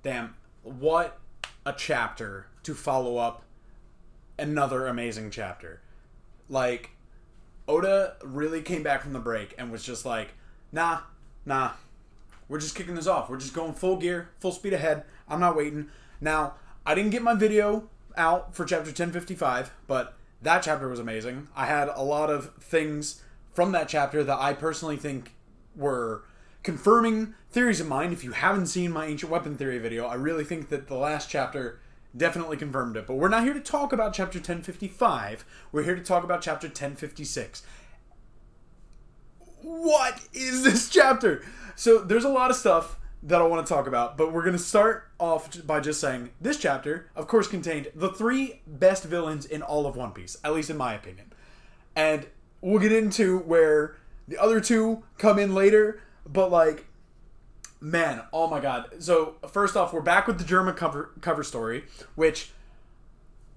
Damn, what a chapter to follow up another amazing chapter. Like, Oda really came back from the break and was just like, nah, we're just kicking this off. We're just going full gear, full speed ahead. I'm not waiting. Now, I didn't get my video out for chapter 1055, but that chapter was amazing. I had a lot of things from that chapter that I personally think were confirming theories of mine. If you haven't seen my Ancient Weapon Theory video, I really think that the last chapter definitely confirmed it. But we're not here to talk about chapter 1055. We're here to talk about chapter 1056. What is this chapter? So there's a lot of stuff that I want to talk about, but we're going to start off by just saying this chapter, of course, contained the 3 best villains in all of One Piece, at least in my opinion. And we'll get into where the other 2 come in later, but like, man, oh my god. So first off, we're back with the German cover story, which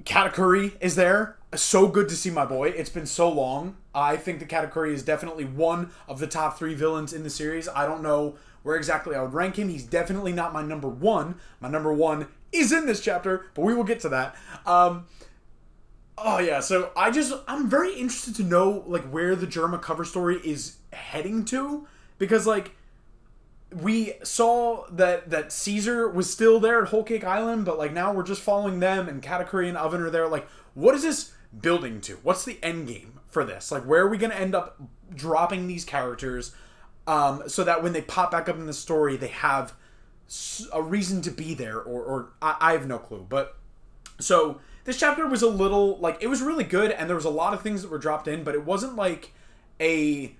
Katakuri is there. So good to see my boy. It's been so long. I think that Katakuri is definitely one of the top 3 villains in the series. I don't know where exactly I would rank him. He's definitely not my number 1. My number 1 is in this chapter, but we will get to that. Oh yeah, so I'm very interested to know like where the Germa cover story is heading to, because like we saw that Caesar was still there at Whole Cake Island, but like now we're just following them, and Katakuri and Oven are there. Like, what is this building to? What's the end game for this? Like, where are we going to end up dropping these characters so that when they pop back up in the story, they have a reason to be there, or I have no clue. But so this chapter was a little like, it was really good, and there was a lot of things that were dropped in, but it wasn't like a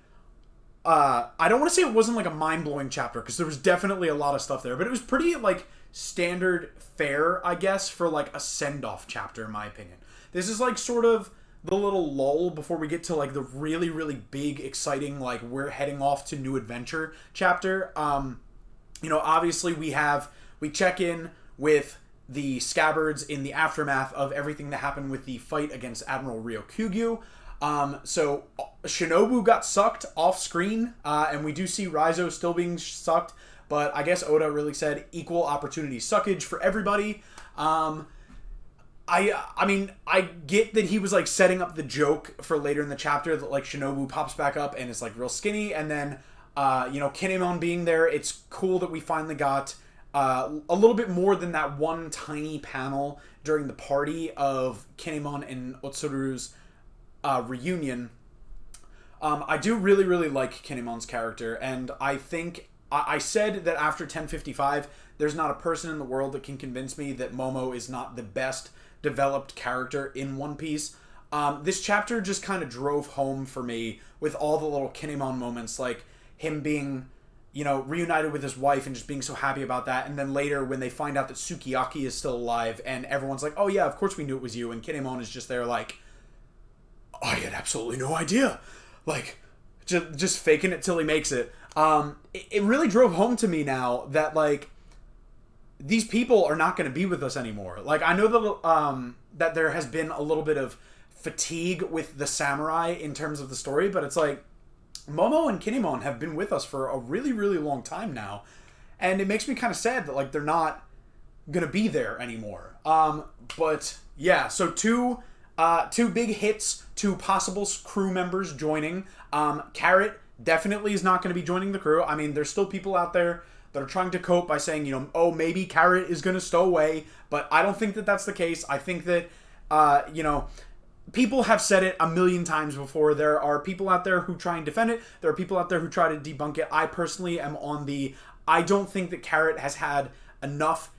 I don't want to say it wasn't like a mind-blowing chapter, because there was definitely a lot of stuff there, but it was pretty like standard fare, I guess, for like a send-off chapter, in my opinion. This is like sort of the little lull before we get to like the really, really big, exciting, like we're heading off to new adventure chapter. You know, obviously we check in with the Scabbards in the aftermath of everything that happened with the fight against Admiral Ryokugyu. So Shinobu got sucked off screen, and we do see Raizo still being sucked, but I guess Oda really said equal opportunity suckage for everybody. I mean, I get that he was like setting up the joke for later in the chapter that like Shinobu pops back up and is like real skinny, and then you know, Kinemon being there, it's cool that we finally got a little bit more than that one tiny panel during the party of Kinemon and Otsuru's reunion. I do really, really like Kinemon's character, and I think I said that after 1055, there's not a person in the world that can convince me that Momo is not the best developed character in One Piece. This chapter just kind of drove home for me with all the little Kinemon moments, like him being, you know, reunited with his wife and just being so happy about that, and then later when they find out that Sukiyaki is still alive, and everyone's like, oh yeah, of course we knew it was you, and Kinemon is just there like, I had absolutely no idea. Like, just faking it till he makes it. It really drove home to me now that, like, these people are not going to be with us anymore. Like, I know that, that there has been a little bit of fatigue with the samurai in terms of the story, but it's like, Momo and Kinemon have been with us for a really, really long time now. And it makes me kind of sad that, like, they're not going to be there anymore. But, yeah, so two big hits, 2 possible crew members joining. Carrot definitely is not going to be joining the crew. I mean, there's still people out there that are trying to cope by saying, you know, oh, maybe Carrot is going to stow away, but I don't think that that's the case. I think that, you know, people have said it a million times before. There are people out there who try and defend it. There are people out there who try to debunk it. I personally am on the, I don't think that Carrot has had enough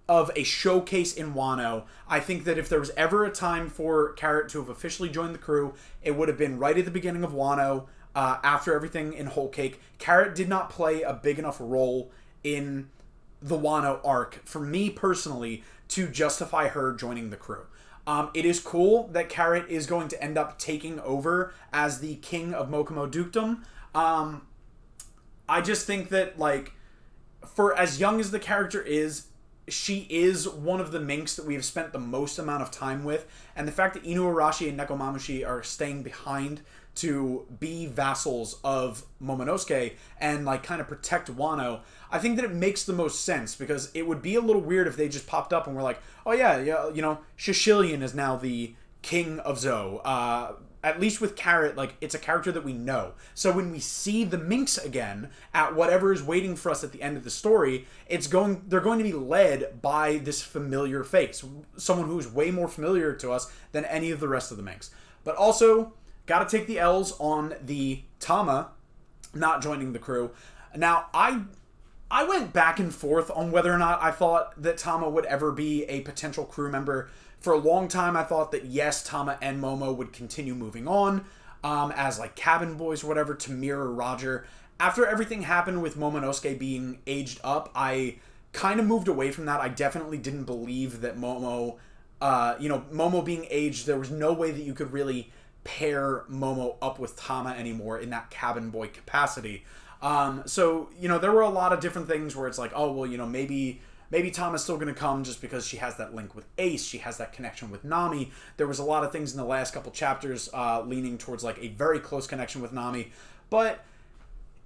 of a showcase in Wano. I think that if there was ever a time for Carrot to have officially joined the crew, it would have been right at the beginning of Wano, after everything in Whole Cake. Carrot did not play a big enough role in the Wano arc, for me personally, to justify her joining the crew. It is cool that Carrot is going to end up taking over as the king of Mokomo Dukedom. I just think that, like, for as young as the character is, she is one of the minks that we have spent the most amount of time with, and the fact that Inuarashi and Nekomamushi are staying behind to be vassals of Momonosuke and like kind of protect Wano, I think that it makes the most sense, because it would be a little weird if they just popped up and were like, oh yeah, you know, Shishilian is now the king of Zou. At least with Carrot, like, it's a character that we know. So when we see the minks again at whatever is waiting for us at the end of the story, they're going to be led by this familiar face, someone who's way more familiar to us than any of the rest of the minks. But also, gotta take the L's on the Tama not joining the crew. Now, I went back and forth on whether or not I thought that Tama would ever be a potential crew member. For a long time, I thought that yes, Tama and Momo would continue moving on as like cabin boys or whatever to mirror Roger. After everything happened with Momonosuke being aged up, I kind of moved away from that. I definitely didn't believe that Momo, Momo being aged, there was no way that you could really pair Momo up with Tama anymore in that cabin boy capacity. So, there were a lot of different things where it's like, oh, well, maybe Tama's still going to come just because she has that link with Ace. She has that connection with Nami. There was a lot of things in the last couple chapters leaning towards like a very close connection with Nami. But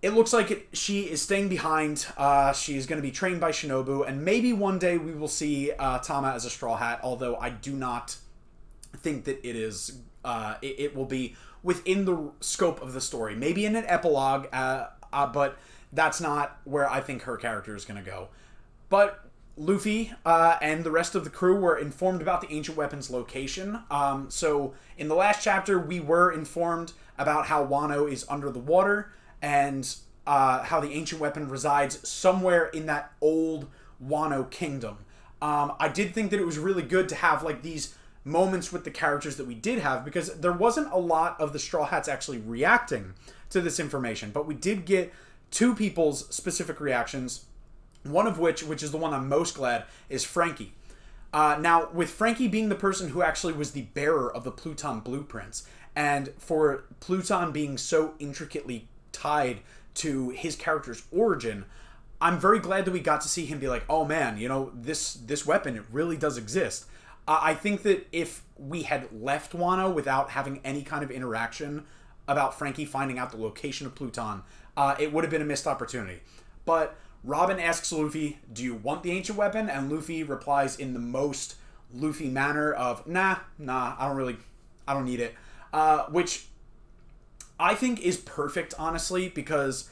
it looks like she is staying behind. She is going to be trained by Shinobu. And maybe one day we will see Tama as a Straw Hat. Although I do not think that it is. It will be within the scope of the story. Maybe in an epilogue. But that's not where I think her character is going to go. But Luffy and the rest of the crew were informed about the Ancient Weapon's location. So in the last chapter, we were informed about how Wano is under the water and how the Ancient Weapon resides somewhere in that old Wano kingdom. I did think that it was really good to have like these moments with the characters that we did have, because there wasn't a lot of the Straw Hats actually reacting to this information, but we did get two people's specific reactions. One of which is the one I'm most glad, is Frankie. Now, with Frankie being the person who actually was the bearer of the Pluton blueprints, and for Pluton being so intricately tied to his character's origin, I'm very glad that we got to see him be like, oh man, this weapon, it really does exist. I think that if we had left Wano without having any kind of interaction about Frankie finding out the location of Pluton, it would have been a missed opportunity. But Robin asks Luffy, do you want the Ancient Weapon? And Luffy replies in the most Luffy manner of, nah, I don't need it. Which I think is perfect, honestly, because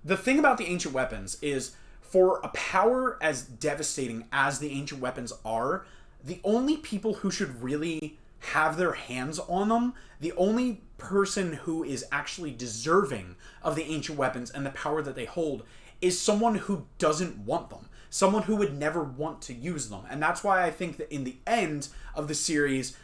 the thing about the Ancient Weapons is, for a power as devastating as the Ancient Weapons are, the only people who should really have their hands on them, the only person who is actually deserving of the Ancient Weapons and the power that they hold, is someone who doesn't want them. Someone who would never want to use them. And that's why I think that in the end of the series,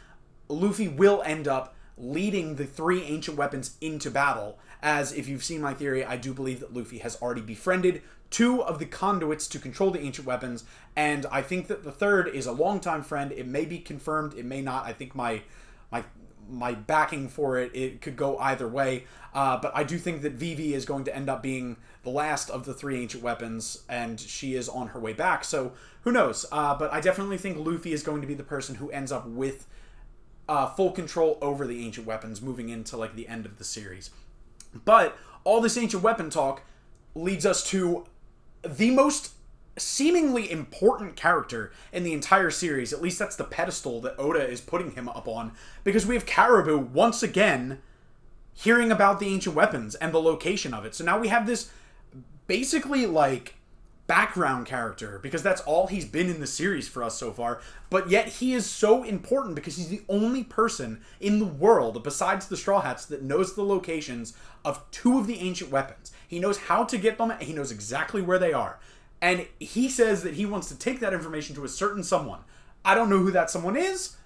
Luffy will end up leading the three Ancient Weapons into battle. As, if you've seen my theory, I do believe that Luffy has already befriended two of the conduits to control the Ancient Weapons, and I think that the third is a longtime friend. It may be confirmed, it may not. I think my backing for it could go either way. But I do think that Vivi is going to end up being the last of the three Ancient Weapons, and she is on her way back. So who knows? But I definitely think Luffy is going to be the person who ends up with full control over the Ancient Weapons moving into like the end of the series. But all this Ancient Weapon talk leads us to the most seemingly important character in the entire series. At least that's the pedestal that Oda is putting him up on, because we have Caribou once again hearing about the Ancient Weapons and the location of it. So now we have this basically like background character, because that's all he's been in the series for us so far, but yet he is so important because he's the only person in the world besides the Straw Hats that knows the locations of two of the Ancient Weapons. He knows how to get them, and he knows exactly where they are. And he says that he wants to take that information to a certain someone. I don't know who that someone is.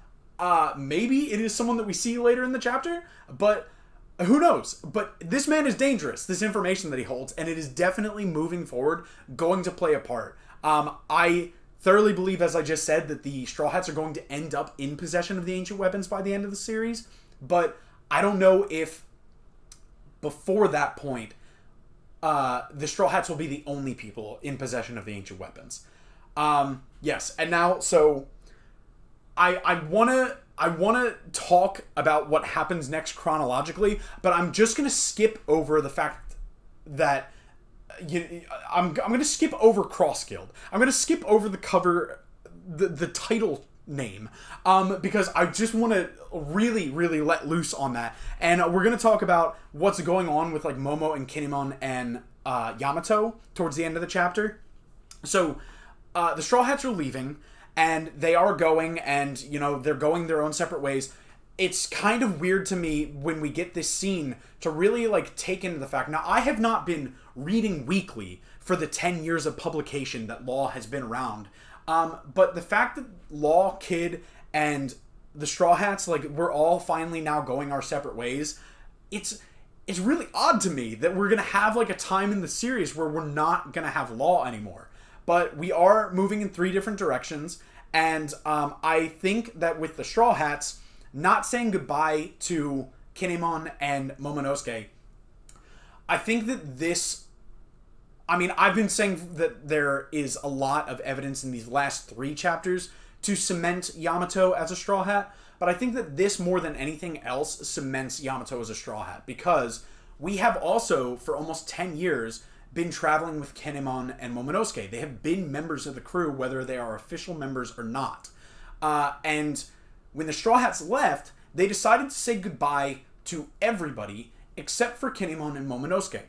Maybe it is someone that we see later in the chapter, but who knows? But this man is dangerous, this information that he holds, and it is definitely moving forward going to play a part. I thoroughly believe, as I just said, that the Straw Hats are going to end up in possession of the Ancient Weapons by the end of the series, but I don't know if before that point the Straw Hats will be the only people in possession of the Ancient Weapons. Yes, and now, so I wanna talk about what happens next chronologically, but I'm just gonna skip over the fact that I'm gonna skip over Cross Guild. I'm gonna skip over the cover, the title name, because I just want to really let loose on that, and we're gonna talk about what's going on with like Momo and Kinemon and Yamato towards the end of the chapter. So the Straw Hats are leaving, and they are going, and they're going their own separate ways. It's kind of weird to me when we get this scene to really like take into the fact. Now, I have not been reading weekly for the 10 years of publication that Law has been around. But the fact that Law, Kid, and the Straw Hats, like, we're all finally now going our separate ways, it's really odd to me that we're going to have like a time in the series where we're not going to have Law anymore. But we are moving in 3 different directions, and I think that with the Straw Hats not saying goodbye to Kinemon and Momonosuke, I think that this... I mean, I've been saying that there is a lot of evidence in these last 3 chapters to cement Yamato as a Straw Hat, but I think that this, more than anything else, cements Yamato as a Straw Hat, because we have also, for almost 10 years, been traveling with Kinemon and Momonosuke. They have been members of the crew, whether they are official members or not. And when the Straw Hats left, they decided to say goodbye to everybody except for Kinemon and Momonosuke.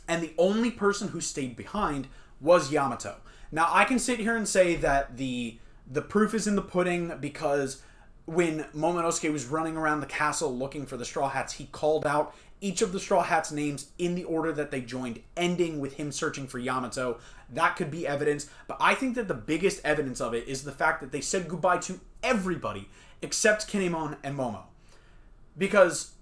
And the only person who stayed behind was Yamato. Now, I can sit here and say that the proof is in the pudding, because when Momonosuke was running around the castle looking for the Straw Hats, he called out each of the Straw Hats' names in the order that they joined, ending with him searching for Yamato. That could be evidence, but I think that the biggest evidence of it is the fact that they said goodbye to everybody except Kinemon and Momo. Because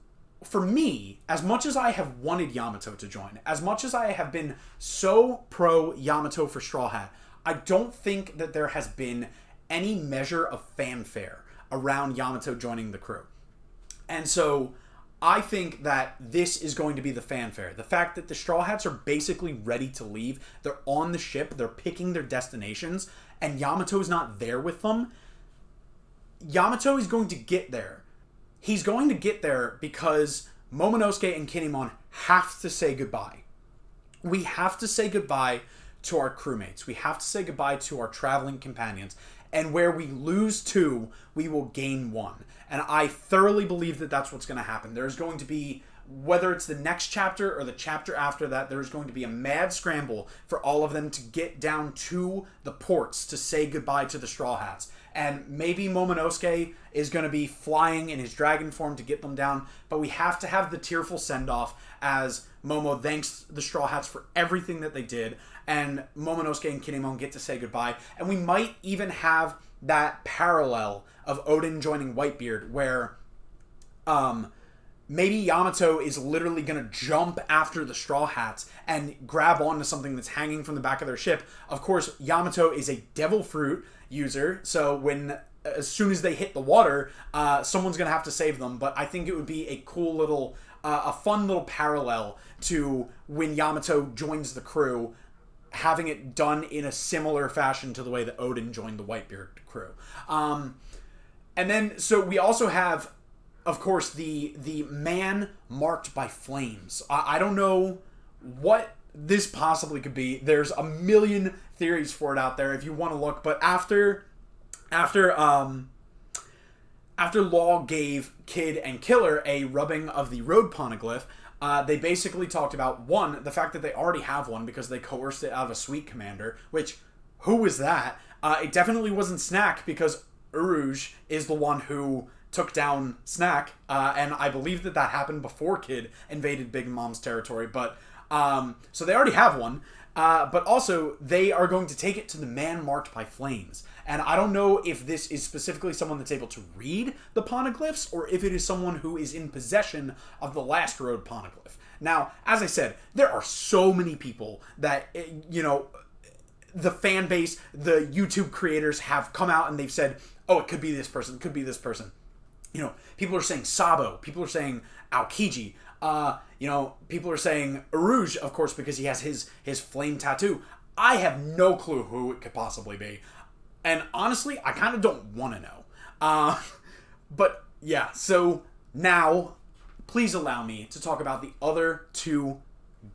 for me, as much as I have wanted Yamato to join, as much as I have been so pro Yamato for Straw Hat, I don't think that there has been any measure of fanfare around Yamato joining the crew. And so I think that this is going to be the fanfare. The fact that the Straw Hats are basically ready to leave. They're on the ship. They're picking their destinations. And Yamato's not there with them. Yamato is going to get there. He's going to get there because Momonosuke and Kinemon have to say goodbye. We have to say goodbye to our crewmates. We have to say goodbye to our traveling companions. And where we lose 2, we will gain 1. And I thoroughly believe that that's what's going to happen. There's going to be, whether it's the next chapter or the chapter after that, there's going to be a mad scramble for all of them to get down to the ports to say goodbye to the Straw Hats. And maybe Momonosuke is going to be flying in his dragon form to get them down, but we have to have the tearful send-off as Momo thanks the Straw Hats for everything that they did, and Momonosuke and Kinemon get to say goodbye. And we might even have that parallel of Odin joining Whitebeard, where maybe Yamato is literally going to jump after the Straw Hats and grab onto something that's hanging from the back of their ship. Of course, Yamato is a devil fruit user, so as soon as they hit the water, someone's going to have to save them. But I think it would be a cool little, a fun little parallel to when Yamato joins the crew, having it done in a similar fashion to the way that Odin joined the Whitebeard crew. And then, so we also have, of course, the man marked by flames. I don't know what this possibly could be. There's a million theories for it out there if you want to look. But after Law gave Kid and Killer a rubbing of the road poneglyph, they basically talked about, 1, the fact that they already have one because they coerced it out of a Sweet Commander, which, who was that? It definitely wasn't Snack, because Uruj is the one who took down Snack, and I believe that happened before Kid invaded Big Mom's territory, but so they already have one, but also they are going to take it to the man marked by flames. And I don't know if this is specifically someone that's able to read the poneglyphs, or if it is someone who is in possession of the last road poneglyph. Now, as I said, there are so many people that, the fan base, the YouTube creators have come out and they've said, oh, it could be this person, it could be this person. People are saying Sabo, people are saying Aokiji, people are saying Uruj, of course, because he has his flame tattoo. I have no clue who it could possibly be. And honestly, I kind of don't want to know. But yeah, so now, please allow me to talk about the other two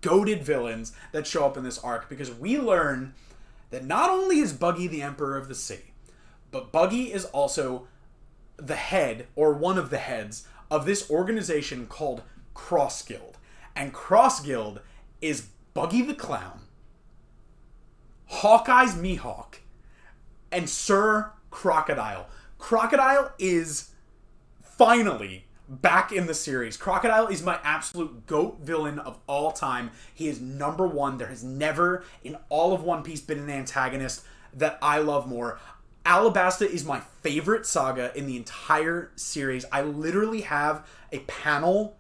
goated villains that show up in this arc, because we learn that not only is Buggy the Emperor of the Sea, but Buggy is also the head, or one of the heads, of this organization called Cross Guild. And Cross Guild is Buggy the Clown, Hawkeye's Mihawk, and Sir Crocodile. Crocodile is finally back in the series. Crocodile is my absolute GOAT villain of all time. He is number one. There has never in all of One Piece been an antagonist that I love more. Alabasta is my favorite saga in the entire series. I literally have a panel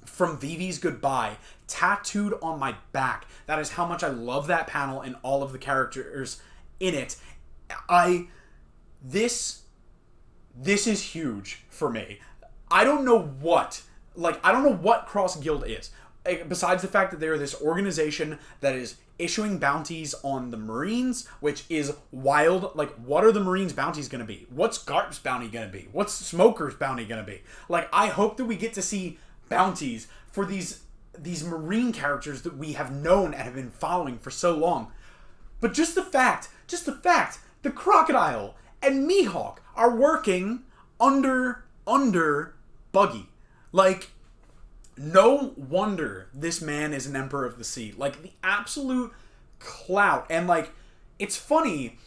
from Vivi's Goodbye tattooed on my back. That is how much I love that panel and all of the characters in it. This is huge for me. I don't know what Cross Guild is, besides the fact that they're this organization that is issuing bounties on the Marines, which is wild. Like, what are the Marines' bounties going to be? What's Garp's bounty going to be? What's Smoker's bounty going to be? Like, I hope that we get to see bounties for these Marine characters that we have known and have been following for so long. But just the fact, the Crocodile and Mihawk are working under Buggy. Like, no wonder this man is an Emperor of the Sea. Like, the absolute clout. And, like, it's funny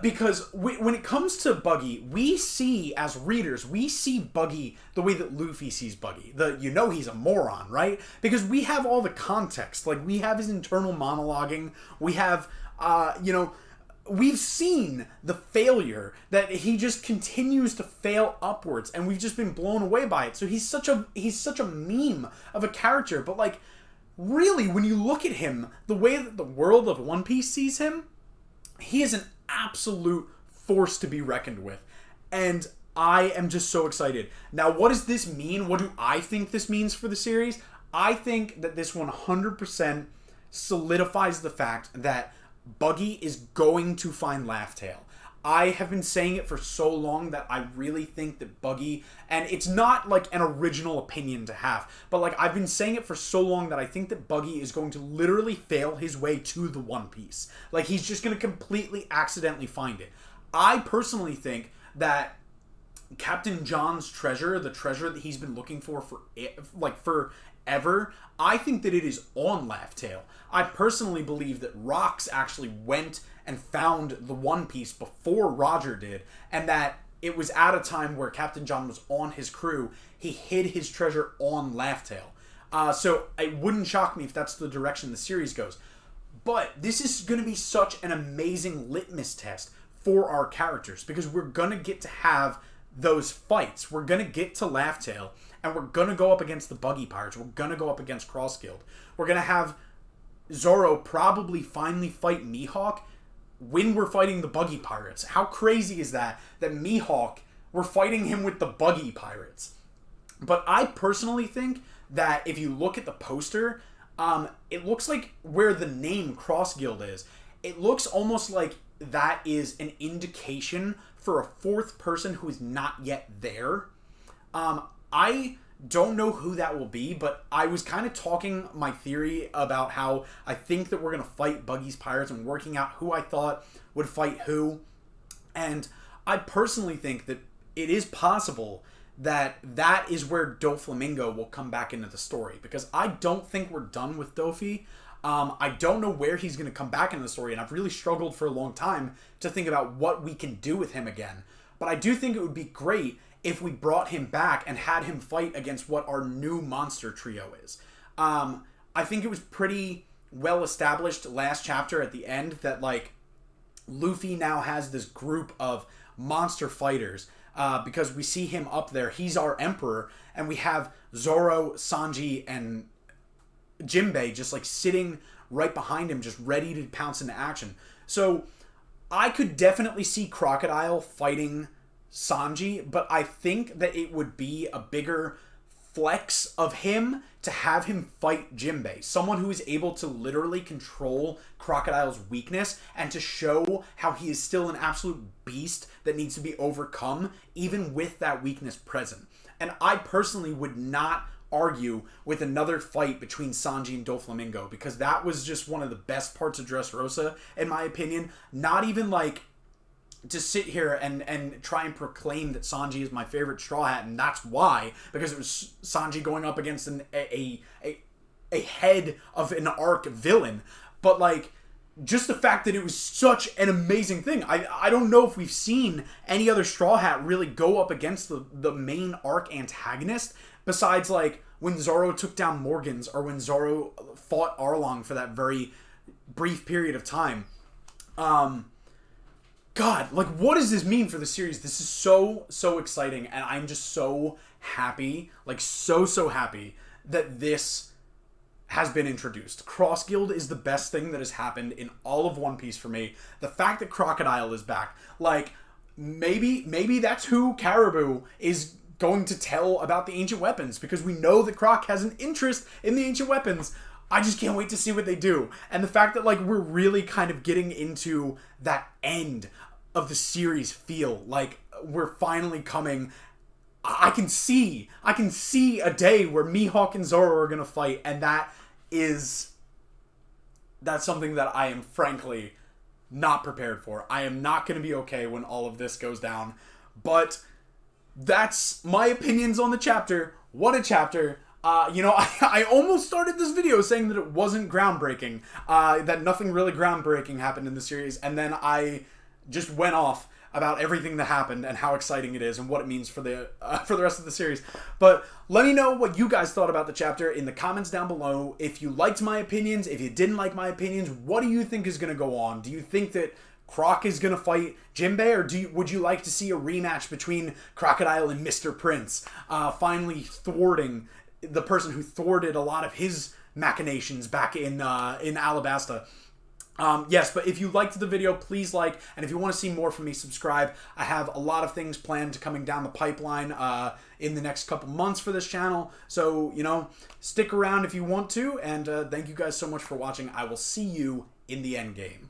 because when it comes to Buggy, we see, as readers, we see Buggy the way that Luffy sees Buggy. He's a moron, right? Because we have all the context. Like, we have his internal monologuing. We have, we've seen the failure that he just continues to fail upwards, and we've just been blown away by it. So he's such a meme of a character. But, like, really, when you look at him, the way that the world of One Piece sees him, he is an absolute force to be reckoned with. And I am just so excited. Now, what does this mean? What do I think this means for the series? I think that this 100% solidifies the fact that Buggy is going to find Laugh-Tale. I have been saying it for so long that I really think that Buggy, and it's not like an original opinion to have, but like I've been saying it for so long that I think that Buggy is going to literally fail his way to the One Piece. Like, he's just going to completely accidentally find it. I personally think that Captain John's treasure, the treasure that he's been looking for forever, I think that it is on Laugh-Tale. I personally believe that Rox actually went and found the One Piece before Roger did, and that it was at a time where Captain John was on his crew. He hid his treasure on Laugh-Tale. So it wouldn't shock me if that's the direction the series goes. But this is going to be such an amazing litmus test for our characters, because we're going to get to have those fights. We're going to get to Laugh-Tale, and we're going to go up against the Buggy Pirates. We're going to go up against Cross Guild. We're going to have Zoro probably finally fight Mihawk when we're fighting the Buggy Pirates. How crazy is that Mihawk, we're fighting him with the Buggy Pirates? But I personally think that if you look at the poster, it looks like where the name Cross Guild is, it looks almost like that is an indication for a fourth person who is not yet there. I don't know who that will be, but I was kind of talking my theory about how I think that we're going to fight Buggy's Pirates and working out who I thought would fight who. And I personally think that it is possible that that is where Doflamingo will come back into the story, because I don't think we're done with Dofi. I don't know where he's going to come back into the story, and I've really struggled for a long time to think about what we can do with him again. But I do think it would be great if we brought him back and had him fight against what our new monster trio is. I think it was pretty well established last chapter at the end that, like, Luffy now has this group of monster fighters, because we see him up there. He's our emperor, and we have Zoro, Sanji, and Jinbei just, like, sitting right behind him, just ready to pounce into action. So I could definitely see Crocodile fighting Sanji, but I think that it would be a bigger flex of him to have him fight Jinbei, someone who is able to literally control Crocodile's weakness and to show how he is still an absolute beast that needs to be overcome even with that weakness present. And I personally would not argue with another fight between Sanji and Doflamingo, because that was just one of the best parts of Dressrosa, in my opinion. Not even like to sit here and try and proclaim that Sanji is my favorite Straw Hat, and that's why, because it was Sanji going up against a head of an arc villain, but like just the fact that it was such an amazing thing. I don't know if we've seen any other Straw Hat really go up against the main arc antagonist, besides like when Zoro took down Morgans, or when Zoro fought Arlong for that very brief period of time. God, like, what does this mean for the series? This is so exciting, and I'm just so happy, like, so happy that this has been introduced. Cross Guild is the best thing that has happened in all of One Piece for me. The fact that Crocodile is back, like, maybe that's who Caribou is going to tell about the ancient weapons, because we know that Croc has an interest in the ancient weapons. I just can't wait to see what they do. And the fact that, like, we're really kind of getting into that end of the series feel, like we're finally coming. I can see a day where Mihawk and Zoro are gonna fight, and that's something that I am frankly not prepared for. I am not gonna be okay when all of this goes down. But that's my opinions on the chapter. What a chapter. I almost started this video saying that it wasn't groundbreaking, that nothing really groundbreaking happened in the series, and then I just went off about everything that happened and how exciting it is and what it means for the rest of the series. But let me know what you guys thought about the chapter in the comments down below. If you liked my opinions, if you didn't like my opinions, what do you think is going to go on? Do you think that Croc is going to fight Jinbei, or would you like to see a rematch between Crocodile and Mr. Prince, finally thwarting the person who thwarted a lot of his machinations back in Alabasta? Yes, but if you liked the video, please like, and if you want to see more from me, subscribe. I have a lot of things planned coming down the pipeline in the next couple months for this channel, so, stick around if you want to, and thank you guys so much for watching. I will see you in the end game.